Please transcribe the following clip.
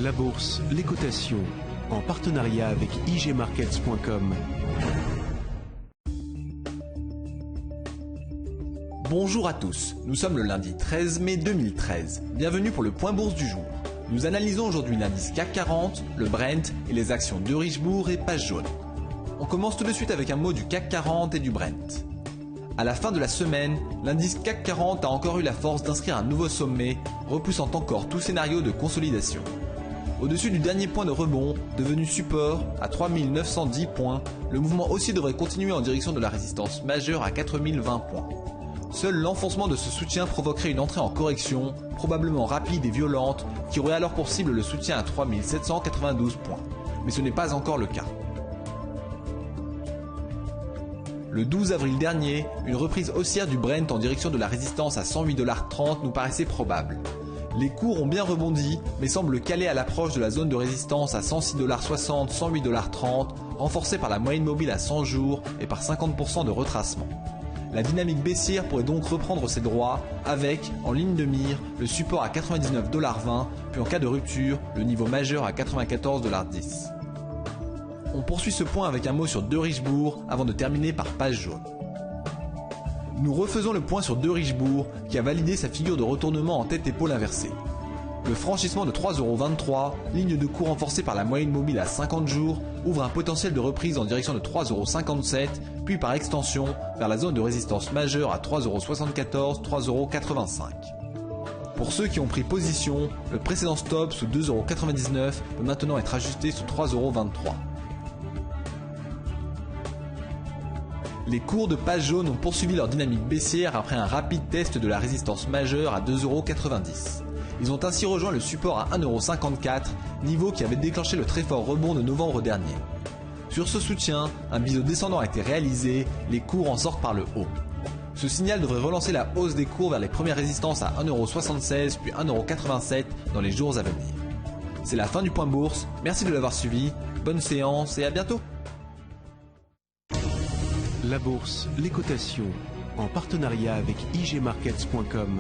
La bourse, les cotations, en partenariat avec igmarkets.com. Bonjour à tous, nous sommes le lundi 13 mai 2013. Bienvenue pour le point bourse du jour. Nous analysons aujourd'hui l'indice CAC 40, le Brent et les actions de Richebourg et Page Jaune. On commence tout de suite avec un mot du CAC 40 et du Brent. À la fin de la semaine, l'indice CAC 40 a encore eu la force d'inscrire un nouveau sommet, repoussant encore tout scénario de consolidation. Au-dessus du dernier point de rebond, devenu support à 3910 points, le mouvement haussier devrait continuer en direction de la résistance majeure à 4020 points. Seul l'enfoncement de ce soutien provoquerait une entrée en correction, probablement rapide et violente, qui aurait alors pour cible le soutien à 3792 points. Mais ce n'est pas encore le cas. Le 12 avril dernier, une reprise haussière du Brent en direction de la résistance à 108,30 $ nous paraissait probable. Les cours ont bien rebondi, mais semblent calés à l'approche de la zone de résistance à 106,60 $, 108,30 $, renforcée par la moyenne mobile à 100 jours et par 50% de retracement. La dynamique baissière pourrait donc reprendre ses droits avec, en ligne de mire, le support à 99,20 $, puis en cas de rupture, le niveau majeur à 94,10 $. On poursuit ce point avec un mot sur De Richebourg avant de terminer par Page Jaune. Nous refaisons le point sur De Richebourg qui a validé sa figure de retournement en tête-épaule inversée. Le franchissement de 3,23 €, ligne de cours renforcée par la moyenne mobile à 50 jours, ouvre un potentiel de reprise en direction de 3,57 €, puis par extension vers la zone de résistance majeure à 3,74 €, 3,85 €. Pour ceux qui ont pris position, le précédent stop sous 2,99 € peut maintenant être ajusté sous 3,23 €. Les cours de Page Jaune ont poursuivi leur dynamique baissière après un rapide test de la résistance majeure à 2,90 €. Ils ont ainsi rejoint le support à 1,54 €, niveau qui avait déclenché le très fort rebond de novembre dernier. Sur ce soutien, un biseau descendant a été réalisé, les cours en sortent par le haut. Ce signal devrait relancer la hausse des cours vers les premières résistances à 1,76 € puis 1,87 € dans les jours à venir. C'est la fin du point bourse, merci de l'avoir suivi, bonne séance et à bientôt. La bourse, les cotations, en partenariat avec igmarkets.com.